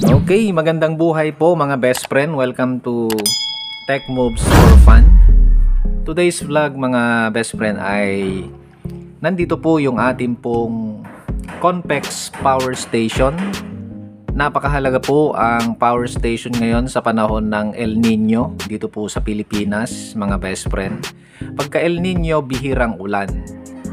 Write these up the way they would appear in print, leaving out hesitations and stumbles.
Okay, magandang buhay po mga best friend. Welcome to Tech Moves for Fun. Today's vlog mga best friend ay nandito po yung ating pong Conpex Power Station. Napakahalaga po ang power station ngayon sa panahon ng El Nino dito po sa Pilipinas mga best friend. Pagka El Nino, bihirang ulan.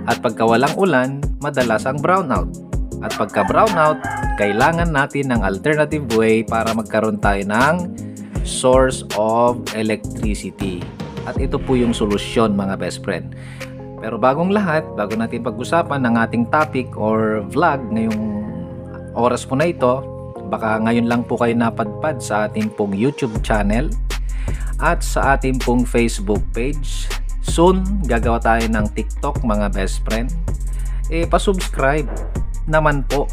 At pagka walang ulan, madalas ang brownout. At pagka brownout, kailangan natin ng alternative way para magkaroon tayo ng source of electricity. At ito po yung solusyon mga best friend. Pero bagong lahat, bago natin pag-usapan ng ating topic or vlog ngayong oras po na ito, baka ngayon lang po kayo napadpad sa ating pong YouTube channel at sa ating pong Facebook page. Soon, gagawa tayo ng TikTok mga best friend. Pa-subscribe naman po.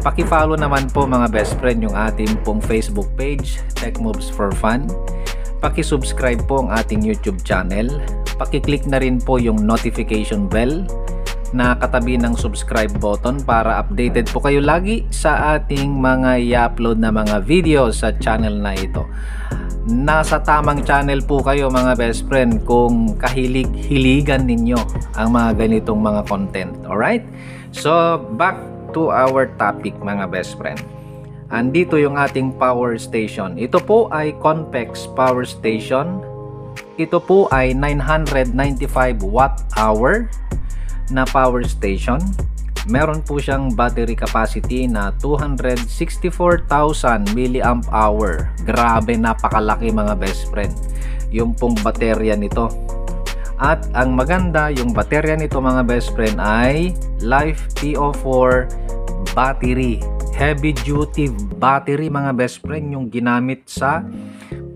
Paki-follow naman po mga best friend yung ating pong Facebook page, Tech Moves for Fun. Paki-subscribe po ang ating YouTube channel. Paki-click na rin po yung notification bell na katabi ng subscribe button para updated po kayo lagi sa ating mga i-upload na mga video sa channel na ito. Nasa tamang channel po kayo mga best friend kung kahilig-hiligan ninyo ang mga ganitong mga content. Alright? So, back to our topic mga best friend. Andito yung ating power station. Ito po ay Conpex Power Station. Ito po ay 995 watt-hour na power station. Meron po siyang battery capacity na 264,000 milliamp hour. Grabe, napakalaki mga best friend yung pong baterya nito. At ang maganda, yung baterya nito mga best friend ay LiFePO4 battery. Heavy duty battery mga best friend yung ginamit sa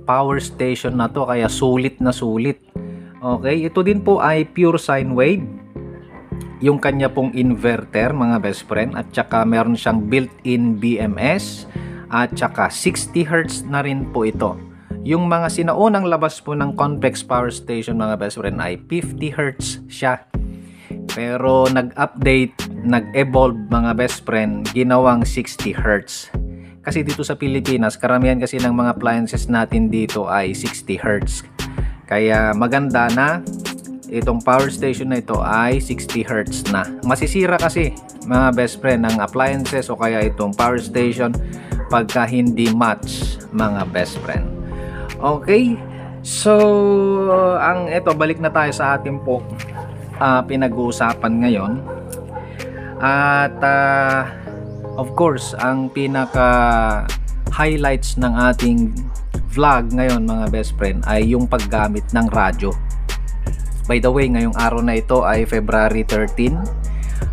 power station na to, kaya sulit na sulit. Okay, ito din po ay pure sine wave yung kanya pong inverter mga best friend, at saka meron siyang built-in BMS at saka 60 Hz na rin po ito. Yung mga sinaunang labas po ng Conpex Power Station mga best friend ay 50 Hz siya. Pero nag-update, nag-evolve mga best friend, ginawang 60 Hz. Kasi dito sa Pilipinas, karamihan kasi ng mga appliances natin dito ay 60 Hz. Kaya maganda na itong power station na ito ay 60 Hz na. Masisira kasi mga best friend ng appliances o kaya itong power station pagka hindi match mga best friend. Okay, so balik na tayo sa ating po pinag-uusapan ngayon. At of course, ang pinaka highlights ng ating vlog ngayon mga best friend ay yung paggamit ng radyo. By the way, ngayong araw na ito ay February 13.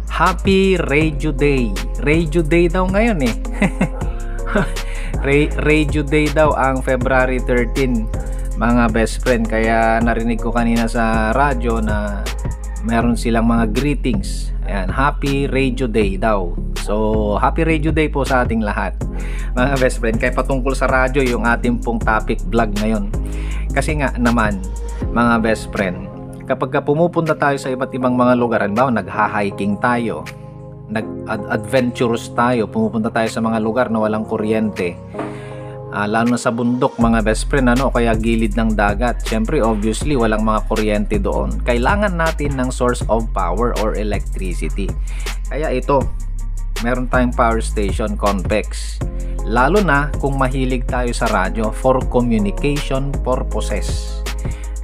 Happy Radio Day. Radio Day daw ngayon eh. Radio Day daw ang February 13 mga best friend. Kaya narinig ko kanina sa radyo na meron silang mga greetings. Ayan, Happy Radio Day daw. So, Happy Radio Day po sa ating lahat mga best friend. Kaya patungkol sa radyo yung ating pong topic vlog ngayon. Kasi nga naman mga best friend, kapag pumupunta tayo sa iba't ibang mga lugar, halimbawa nagha-hiking tayo, nag-adventurous tayo, pumupunta tayo sa mga lugar na walang kuryente, lalo na sa bundok mga best friend, o kaya gilid ng dagat. Syempre obviously walang mga kuryente doon. Kailangan natin ng source of power or electricity. Kaya ito, meron tayong power station Conpex. Lalo na kung mahilig tayo sa radyo for communication purposes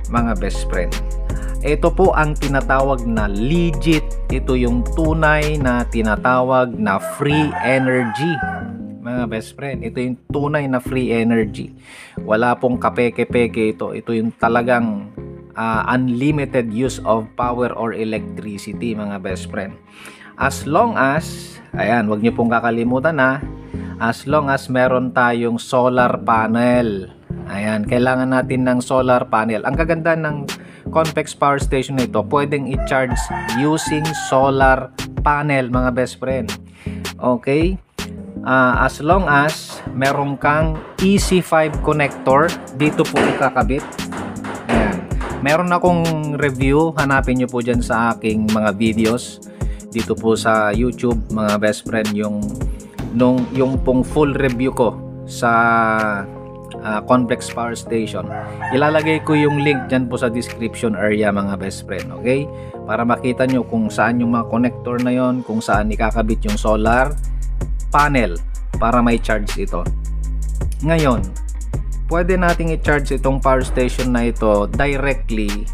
mga best friend. Ito po ang tinatawag na legit. Ito yung tunay na tinatawag na free energy mga best friend. Ito yung tunay na free energy. Wala pong kapeke-peke ito. Ito yung talagang unlimited use of power or electricity mga best friend. As long as, ayan, wag niyo pong kakalimutan as long as meron tayong solar panel. Ayan, kailangan natin ng solar panel. Ang kaganda ng Conpex Power Station na ito, pwedeng i-charge using solar panel mga best friend. Okay, as long as meron kang EC5 connector, dito po ikakabit. Ayan. Meron akong review, hanapin nyo po dyan sa aking mga videos dito po sa YouTube mga best friend, yung pong full review ko sa complex power station. Ilalagay ko yung link dyan po sa description area mga best friend, okay? Para makita nyo kung saan yung mga connector na yon, kung saan ikakabit yung solar panel para may charge ito. Ngayon, pwede nating i-charge itong power station na ito directly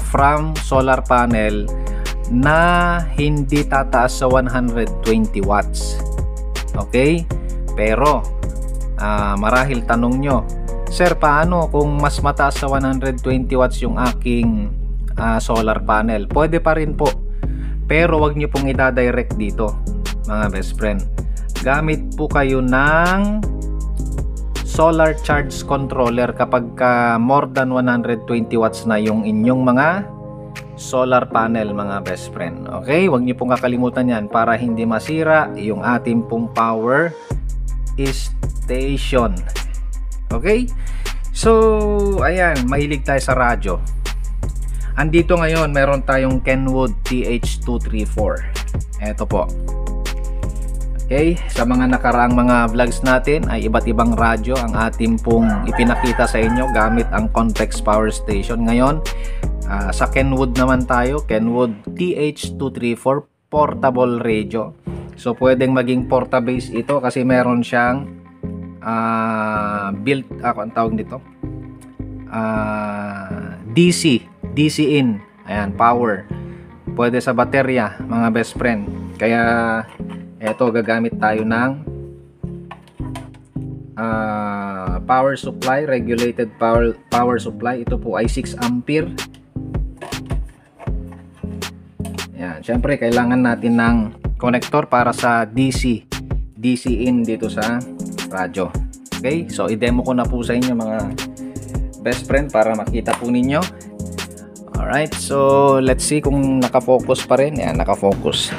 from solar panel na hindi tataas sa 120 watts. Okay? Pero marahil tanong nyo, sir, paano kung mas mataas sa 120 watts yung aking solar panel? Pwede pa rin po, pero wag nyo pong ida-direct dito mga best friend. Gamit po kayo ng solar charge controller kapag more than 120 watts na yung inyong mga solar panel mga best friend. Okay, wag nyo pong kakalimutan yan para hindi masira yung ating pong power station. Okay? So, ayan, mahilig tayo sa radyo. Andito ngayon, meron tayong Kenwood TH234. Eto po. Okay? Sa mga nakaraang mga vlogs natin ay iba't ibang radyo ang ating pong ipinakita sa inyo gamit ang complex power station. Ngayon, sa Kenwood naman tayo, Kenwood TH234 portable radio. So, pwedeng maging porta-base ito kasi meron siyang built, ang tawag dito, DC in, ayan, power. Pwede sa baterya mga best friend. Kaya eto, gagamit tayo ng power supply, regulated power supply. Ito po ay 6 ampere. Ayan, syempre kailangan natin ng connector para sa DC in dito sa radyo. Okay, so i-demo ko na po sa inyo mga best friend para makita po ninyo. Alright, so let's see kung nakafocus pa rin. Ayan, nakafocus.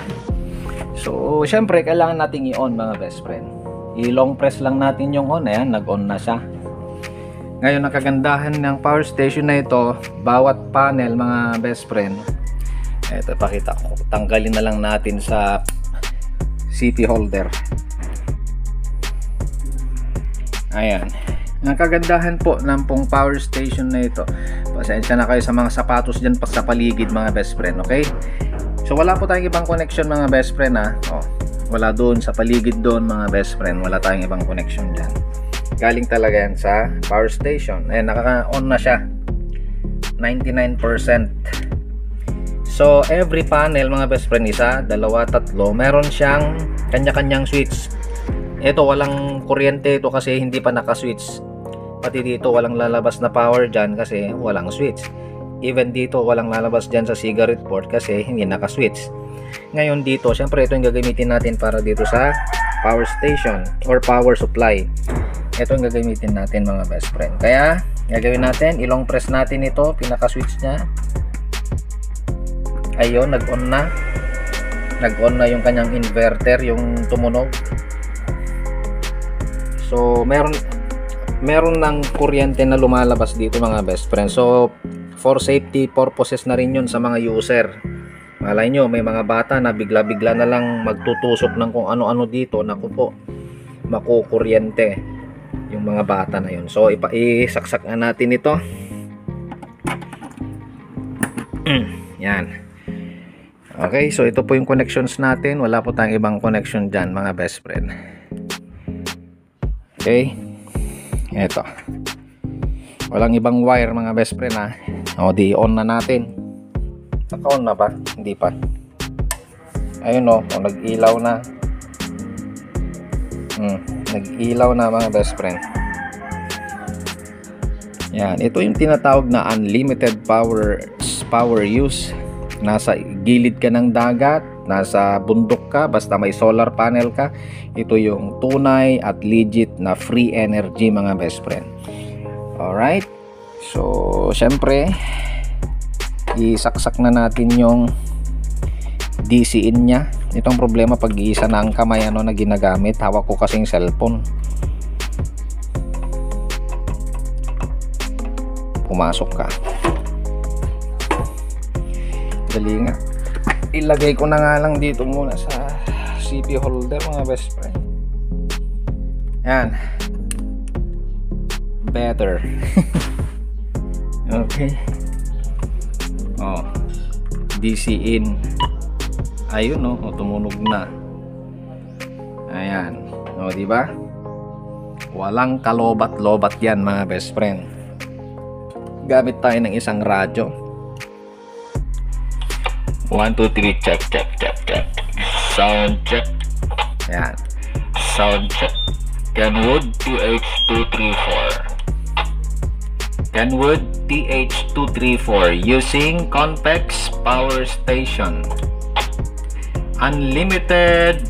So syempre kailangan nating i-on mga best friend. I-long press lang natin yung on. Ayan, nag-on na siya. Ngayon, ang kagandahan ng power station na ito, bawat panel mga best friend, eto, pakita ko, tanggalin na lang natin sa CP holder. Ayan, ang kagandahan po ng pong power station na ito, pasensya na kayo sa mga sapatos dyan sa paligid mga best friend, okay? So wala po tayong ibang connection mga best friend wala doon sa paligid doon mga best friend, wala tayong ibang connection dyan. Galing talaga yan sa power station. Ayan, naka-on na siya 99%. So every panel mga best friend, isa, dalawa, tatlo, meron siyang kanya-kanyang switch. Ito walang kuryente ito kasi hindi pa naka-switch. Pati dito walang lalabas na power dyan kasi walang switch. Even dito walang lalabas dyan sa cigarette port kasi hindi naka-switch. Ngayon dito, syempre ito yung gagamitin natin para dito sa power station or power supply. Ito yung gagamitin natin mga best friend. Kaya gagawin natin, ilong press natin ito, pinaka-switch nya. Ayun, nag-on na. Nag-on na yung kanyang inverter, yung tumunog. So meron ng kuryente na lumalabas dito mga best friend. So for safety purposes na rin yun sa mga user. Malay nyo, may mga bata na bigla-bigla na lang magtutusok ng kung ano-ano dito. Naku po, makukuryente yung mga bata na yun. So isaksak na natin ito. Yan. Okay, so ito po yung connections natin. Wala po tayong ibang connection dyan mga best friend. Okay, eto, walang ibang wire mga best friend o di on na natin. Naka-on na ba? Hindi pa. Ayun nag-ilaw na. Nag-ilaw na mga best friend. Yan, ito yung tinatawag na unlimited power use. Nasa gilid ka ng dagat, nasa bundok ka, basta may solar panel ka, ito yung tunay at legit na free energy mga best friend. Alright, so syempre isaksak na natin yung DC in nya. Itong problema pag iisa na ang kamay na ginagamit, hawak ko kasing cellphone, pumasok ka, dali nga. Ilagay ko na nga lang dito muna sa CP holder mga best friend. Yan. Better. Okay. Oh. DC in. Ayun, no, tumunog na. Ayan. O, di ba? Walang kalobat-lobat yan, mga best friend. Gamit tayo ng isang radyo. 1, 2, 3, check, check, check, check. Sound check. Ayan. Sound check. Kenwood TH234. Kenwood TH234 using Convex Power Station. Unlimited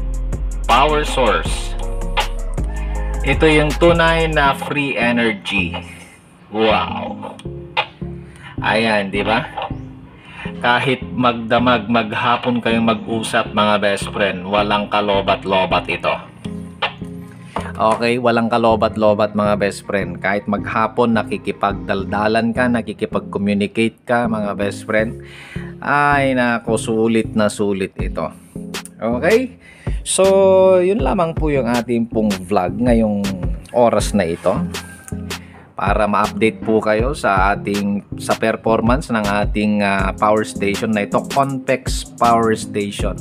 power source. Ito yung tunay na free energy. Wow. Ayan, di ba? Kahit magdamag, maghapon kayong mag-usap, mga best friend, walang kalobat-lobat ito. Okay, walang kalobat-lobat, mga best friend. Kahit maghapon nakikipagdaldalan ka, nakikipag-communicate ka, mga best friend. Ay nako, sulit na sulit ito. Okay? So, yun lamang po yung ating pong vlog ngayong oras na ito. Para ma-update po kayo sa performance ng ating power station na ito, Convex Power Station.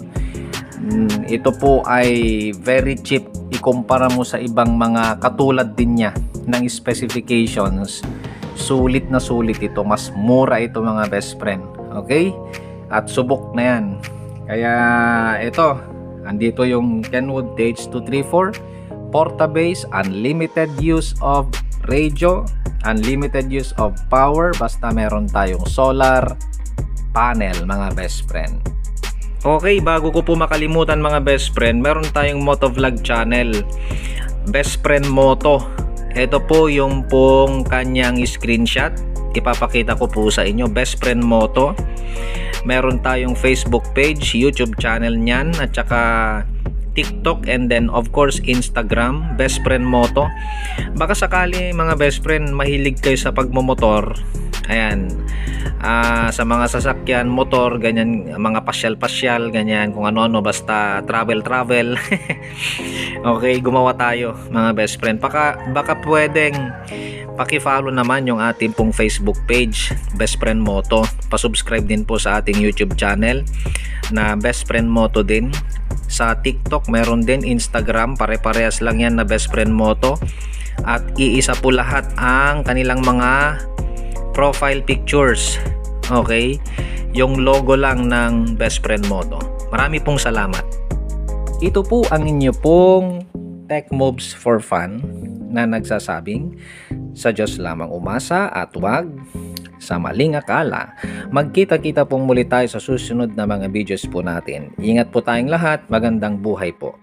Ito po ay very cheap ikumpara mo sa ibang mga katulad din niya ng specifications. Sulit na sulit ito, mas mura ito, mga best friend. Okay? At subok na yan. Kaya ito, andito yung Kenwood TH234 Portabase, unlimited use of radio, unlimited use of power, basta meron tayong solar panel, mga best friend. Okay, bago ko po makalimutan, mga best friend, meron tayong motovlog channel, Best Friend Moto. Ito po yung pong kanyang screenshot, ipapakita ko po sa inyo. Best Friend Moto. Meron tayong Facebook page, YouTube channel niyan, at saka TikTok, and then of course Instagram, Best Friend Moto. Baka sakali, mga best friend, mahilig kayo sa pagmomotor. Ayan, sa mga sasakyan, motor, ganyan, mga pasyal-pasyal, ganyan, kung ano-ano, basta travel. Okay, gumawa tayo, mga best friend. Baka pwedeng paki-follow naman yung ating pong Facebook page, Best Friend Moto. Pa-subscribe din po sa ating YouTube channel na Best Friend Moto din. Sa TikTok meron din, Instagram, pare-parehas lang yan na Best Friend Moto. At iisa po lahat ang kanilang mga profile pictures. Okay, yung logo lang ng Best Friend Moto. Marami pong salamat. Ito po ang inyo pong Tech Moves for Fun na nagsasabing, sa Diyos lamang umasa at wag sa maling akala. Magkita-kita pong muli tayo sa susunod na mga videos po natin. Ingat po tayong lahat. Magandang buhay po.